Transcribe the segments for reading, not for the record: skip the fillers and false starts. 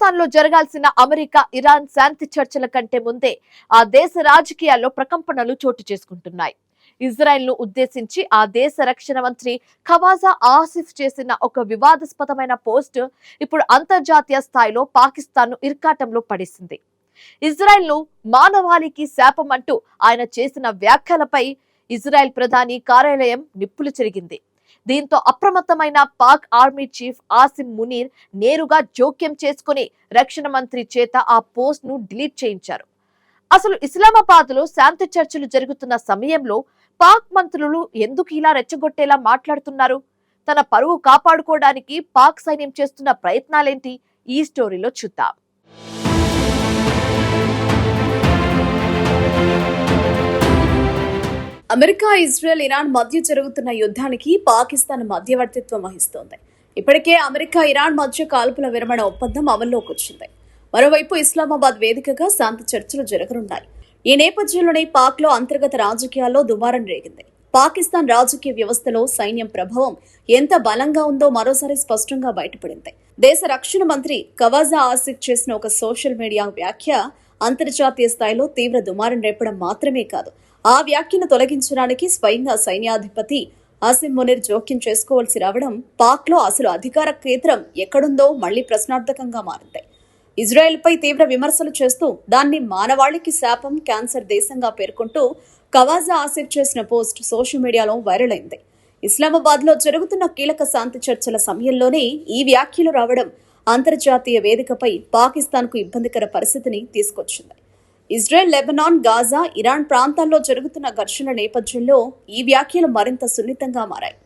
ఒమాన్లో జరగాల్సిన America Iran శాంతి చర్చల కంటే ముందే ఆ దేశ రాజకీయాల్లో ప్రకంపనలు చోటు చేసుకుంటున్నాయి. ఇజ్రాయెల్ను ఉద్దేశించి ఆ దేశ రక్షణ మంత్రి ఖవాజా ఆసిఫ్ చేసిన ఒక వివాదాస్పదమైన పోస్ట్ ఇప్పుడు అంతర్జాతీయ స్థాయిలో పాకిస్తాన్ను ఇరకాటంలో పడేసింది. ఇజ్రాయెల్ను మానవాళికి శాపం అంటూ ఆయన చేసిన వ్యాఖ్యలపై ఇజ్రాయెల్ ప్రధాని కార్యాలయం నిప్పులు చెరిగింది. దీంతో అప్రమత్తమైన పాక్ ఆర్మీ చీఫ్ ఆసిమ్ మునీర్ నేరుగా జోక్యం చేసుకుని రక్షణ మంత్రి చేత ఆ పోస్ట్ ను డిలీట్ చేయించారు. అసలు ఇస్లామాబాద్ లో శాంతి చర్చలు జరుగుతున్న సమయంలో పాక్ మంత్రులు ఎందుకు ఇలా రెచ్చగొట్టేలా మాట్లాడుతున్నారు? తన పరువు కాపాడుకోవడానికి పాక్ సైన్యం చేస్తున్న ప్రయత్నాలేంటి? ఈ స్టోరీలో చూద్దాం. అమెరికా, ఇజ్రాయెల్, ఇరాన్ మధ్య జరుగుతున్న యుద్ధానికి పాకిస్తాన్ మధ్యవర్తిత్వం వహిస్తోంది. ఇప్పటికే అమెరికా, ఇరాన్ మధ్య కాల్పుల విరమణ ఒప్పందం అమల్లోకి వచ్చింది. మరోవైపు ఇస్లామాబాద్ వేదికగా శాంతి చర్చలు జరగనున్నాయి. ఈ నేపథ్యంలోనే పాక్ లో అంతర్గత రాజకీయాల్లో దుమారం రేగింది. పాకిస్తాన్ రాజకీయ వ్యవస్థలో సైన్యం ప్రభావం ఎంత బలంగా ఉందో మరోసారి స్పష్టంగా బయటపడింది. దేశ రక్షణ మంత్రి ఖవాజా ఆసిఫ్ చేసిన ఒక సోషల్ మీడియా వ్యాఖ్య అంతర్జాతీయ స్థాయిలో తీవ్ర దుమారం రేపడం మాత్రమే కాదు, ఆ వ్యాఖ్యను తొలగించడానికి స్వయంగా సైన్యాధిపతి ఆసిమ్ మునీర్ జోక్యం చేసుకోవాల్సి రావడం పాక్ లో అసలు అధికార కేంద్రం ఎక్కడుందో మళ్లీ ప్రశ్నార్థకంగా మారింది. ఇజ్రాయెల్పై తీవ్ర విమర్శలు చేస్తూ దాన్ని మానవాళికి శాపం, క్యాన్సర్ దేశంగా పేర్కొంటూ ఖవాజా ఆసిఫ్ చేసిన పోస్ట్ సోషల్ మీడియాలో వైరల్ అయింది. ఇస్లామాబాద్ లో జరుగుతున్న కీలక శాంతి చర్చల సమయంలోనే ఈ వ్యాఖ్యలు రావడం అంతర్జాతీయ వేదికపై పాకిస్తాన్ కు ఇబ్బందికర పరిస్థితిని తీసుకొచ్చింది. ఇజ్రాయెల్, లెబనాన్, గాజా, ఇరాన్ ప్రాంతాల్లో జరుగుతున్న ఘర్షణ నేపథ్యంలో ఈ వ్యాఖ్యలు మరింత సున్నితంగా మారాయి.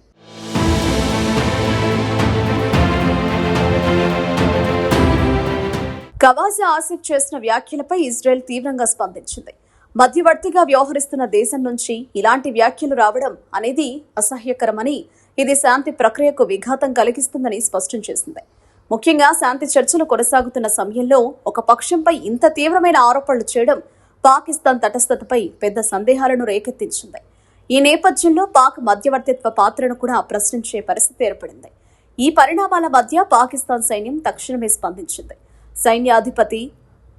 ఖవాజా ఆసిఫ్ చేసిన వ్యాఖ్యలపై ఇజ్రాయెల్ తీవ్రంగా స్పందించింది. మధ్యవర్తిగా వ్యవహరిస్తున్న దేశం నుంచి ఇలాంటి వ్యాఖ్యలు రావడం అనేది అసహ్యకరమని, ఇది శాంతి ప్రక్రియకు విఘాతం కలిగిస్తుందని స్పష్టం చేసింది. ముఖ్యంగా శాంతి చర్చలు కొనసాగుతున్న సమయంలో ఒక పక్షంపై ఇంత తీవ్రమైన ఆరోపణలు చేయడం పాకిస్తాన్ తటస్థతపై పెద్ద సందేహాలను రేకెత్తించింది. ఈ నేపథ్యంలో పాక్ మధ్యవర్తిత్వ పాత్రను కూడా ప్రశ్నించే పరిస్థితి ఏర్పడింది. ఈ పరిణామాల మధ్య పాకిస్తాన్ సైన్యం తక్షణమే స్పందించింది. సైన్యాధిపతి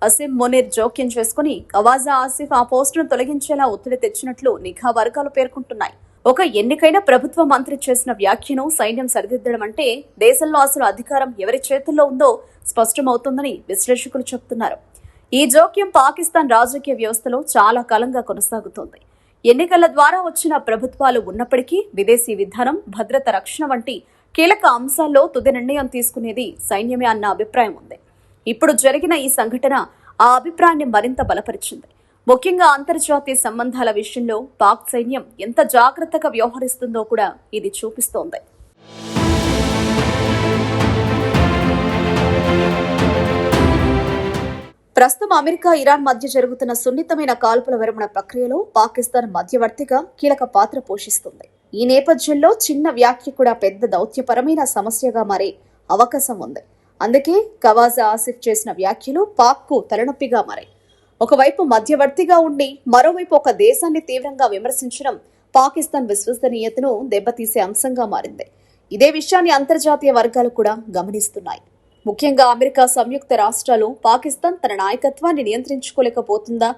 ఆసిమ్ మునీర్ జోక్యం చేసుకుని ఖవాజా ఆసిఫ్ ఆ పోస్టును తొలగించేలా ఒత్తిడి తెచ్చినట్లు నిఘా వర్గాలు పేర్కొంటున్నాయి. ఒక ఎన్నికైన ప్రభుత్వ మంత్రి చేసిన వ్యాఖ్యను సైన్యం సరిదిద్దడం అంటే దేశంలో అసలు అధికారం ఎవరి చేతుల్లో ఉందో స్పష్టమవుతుందని విశ్లేషకులు చెబుతున్నారు. ఈ జోక్యం పాకిస్తాన్ రాజకీయ వ్యవస్థలో చాలా కాలంగా కొనసాగుతోంది. ఎన్నికల ద్వారా వచ్చిన ప్రభుత్వాలు ఉన్నప్పటికీ విదేశీ విధానం, భద్రత, రక్షణ వంటి కీలక అంశాల్లో తుది నిర్ణయం తీసుకునేది సైన్యమే అన్న అభిప్రాయం ఉంది. ఇప్పుడు జరిగిన ఈ సంఘటన ఆ అభిప్రాయాన్ని మరింత బలపరిచింది. ముఖ్యంగా అంతర్జాతీయ సంబంధాల విషయంలో పాక్ సైన్యం ఎంత జాగ్రత్తగా వ్యవహరిస్తుందో కూడా ఇది చూపిస్తోంది. ప్రస్తుతం అమెరికా, ఇరాన్ మధ్య జరుగుతున్న సున్నితమైన కాల్పుల విరమణ ప్రక్రియలో పాకిస్తాన్ మధ్యవర్తిగా కీలక పాత్ర పోషిస్తుంది. ఈ నేపథ్యంలో చిన్న వ్యాఖ్య కూడా పెద్ద దౌత్యపరమైన సమస్యగా మారే అవకాశం ఉంది. అందుకే ఖవాజా ఆసిఫ్ చేసిన వ్యాఖ్యలు పాక్కు తలనొప్పిగా మారాయి. ఒకవైపు మధ్యవర్తిగా ఉండి మరోవైపు ఒక దేశాన్ని తీవ్రంగా విమర్శించడం పాకిస్తాన్ విశ్వసనీయతను దెబ్బతీసే అంశంగా మారింది. ఇదే విషయాన్ని అంతర్జాతీయ వర్గాలు కూడా గమనిస్తున్నాయి. ముఖ్యంగా అమెరికా సంయుక్త రాష్ట్రాలు పాకిస్తాన్ తన నాయకత్వాన్ని నియంత్రించుకోలేకపోతుందా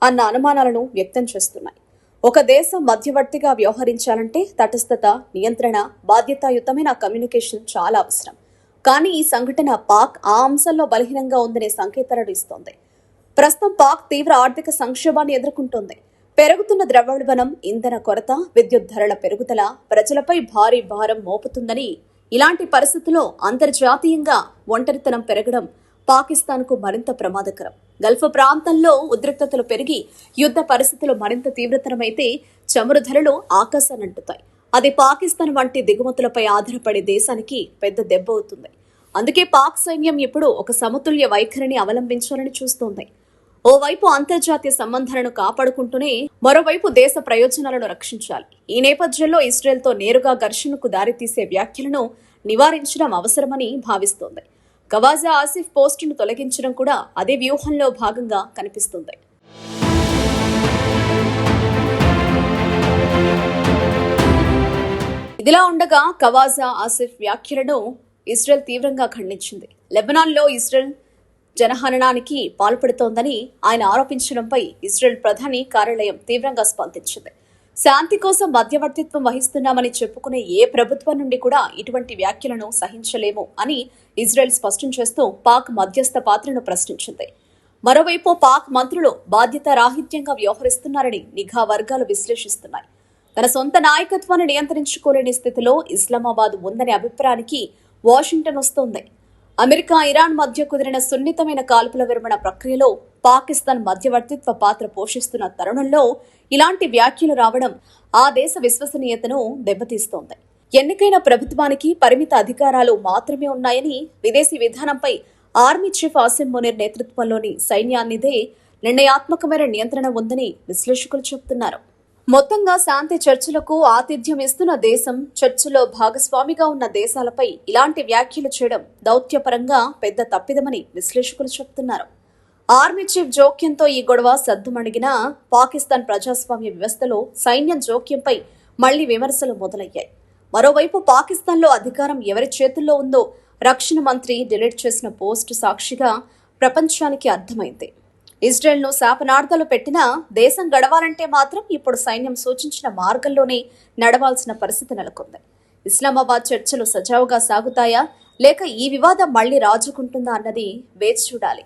అన్న అనుమానాలను వ్యక్తం చేస్తున్నాయి. ఒక దేశం మధ్యవర్తిగా వ్యవహరించాలంటే తటస్థత, నియంత్రణ, బాధ్యతాయుతమైన కమ్యూనికేషన్ చాలా అవసరం. కానీ ఈ సంఘటన పాక్ ఆ అంశంలో బలహీనంగా ఉందనే సంకేతాలను ఇస్తోంది. ప్రస్తుతం పాక్ తీవ్ర ఆర్థిక సంక్షోభాన్ని ఎదుర్కొంటోంది. పెరుగుతున్న ద్రవ్యోల్బణం, ఇంధన కొరత, విద్యుత్ ధరల పెరుగుదల ప్రజలపై భారీ భారం మోపుతుందని, ఇలాంటి పరిస్థితుల్లో అంతర్జాతీయంగా ఒంటరితనం పెరగడం పాకిస్తాన్కు మరింత ప్రమాదకరం. గల్ఫ్ ప్రాంతంలో ఉద్రిక్తతలు పెరిగి యుద్ధ పరిస్థితులు మరింత తీవ్రతరమైతే చమురు ధరలు ఆకాశాన్నంటుతాయి. అది పాకిస్తాన్ వంటి దిగుమతులపై ఆధారపడే దేశానికి పెద్ద దెబ్బ అవుతుంది. అందుకే పాక్ సైన్యం ఇప్పుడు ఒక సమతుల్య వైఖరిని అవలంబించాలని చూస్తోంది. ఓవైపు అంతర్జాతీయ సంబంధాలను కాపాడుకుంటూనే మరోవైపు దేశ ప్రయోజనాలను రక్షించాలి. ఈ నేపథ్యంలో ఇజ్రాయెల్తో నేరుగా ఘర్షణకు దారితీసే వ్యాఖ్యలను నివారించడం అవసరమని భావిస్తోంది. ఖవాజా ఆసిఫ్ పోస్టును తొలగించడం కూడా అదే వ్యూహంలో భాగంగా కనిపిస్తుంది. ఇదిలా ఉండగా ఖవాజా ఆసిఫ్ వ్యాఖ్యలను ఇజ్రాయెల్ తీవ్రంగా ఖండించింది. లెబనాన్లో ఇజ్రాయెల్ జనహననానికి పాల్పడుతోందని ఆయన ఆరోపించడంపై ఇజ్రాయెల్ ప్రధాని కార్యాలయం తీవ్రంగా స్పందించింది. శాంతి కోసం మధ్యవర్తిత్వం వహిస్తున్నామని చెప్పుకునే ఏ ప్రభుత్వం నుండి కూడా ఇటువంటి వ్యాఖ్యలను సహించలేము అని ఇజ్రాయెల్ స్పష్టం చేస్తూ పాక్ మధ్యస్థ పాత్రను ప్రశ్నించింది. మరోవైపు పాక్ మంత్రులు బాధ్యతారాహిత్యంగా వ్యవహరిస్తున్నారని నిఘా వర్గాలు విశ్లేషిస్తున్నాయి. తన సొంత నాయకత్వాన్ని నియంత్రించుకోలేని స్థితిలో ఇస్లామాబాద్ ఉందనే అభిప్రాయానికి వాషింగ్టన్ వస్తోంది. అమెరికా, ఇరాన్ మధ్య కుదిరిన సున్నితమైన కాల్పుల విరమణ ప్రక్రియలో పాకిస్తాన్ మధ్యవర్తిత్వ పాత్ర పోషిస్తున్న తరుణంలో ఇలాంటి వ్యాఖ్యలు రావడం ఆ దేశ విశ్వసనీయతను దెబ్బతీస్తోంది. ఎన్నికైన ప్రభుత్వానికి పరిమిత అధికారాలు మాత్రమే ఉన్నాయని, విదేశీ విధానంపై ఆర్మీ చీఫ్ ఆసిమ్ మునీర్ నేతృత్వంలోని సైన్యానిదే నిర్ణయాత్మకమైన నియంత్రణ ఉందని విశ్లేషకులు చెబుతున్నారు. మొత్తంగా శాంతి చర్చలకు ఆతిథ్యం ఇస్తున్న దేశం, చర్చలో భాగస్వామిగా ఉన్న దేశాలపై ఇలాంటి వ్యాఖ్యలు చేయడం దౌత్యపరంగా పెద్ద తప్పిదమని విశ్లేషకులు చెబుతున్నారు. ఆర్మీ చీఫ్ జోక్యంతో ఈ గొడవ సద్దుమణిగినా పాకిస్తాన్ ప్రజాస్వామ్య వ్యవస్థలో సైన్యం జోక్యంపై మళ్లీ విమర్శలు మొదలయ్యాయి. మరోవైపు పాకిస్తాన్లో అధికారం ఎవరి చేతుల్లో ఉందో రక్షణ మంత్రి డిలీట్ చేసిన పోస్టు సాక్షిగా ప్రపంచానికి అర్థమైంది. ఇజ్రాయెల్ను శాపనార్థాలు పెట్టినా దేశం గడవాలంటే మాత్రం ఇప్పుడు సైన్యం సూచించిన మార్గంలోనే నడవాల్సిన పరిస్థితి నెలకొంది. ఇస్లామాబాద్ చర్చలు సజావుగా సాగుతాయా లేక ఈ వివాదం మళ్లీ రాజుకుంటుందా అన్నది వేచి చూడాలి.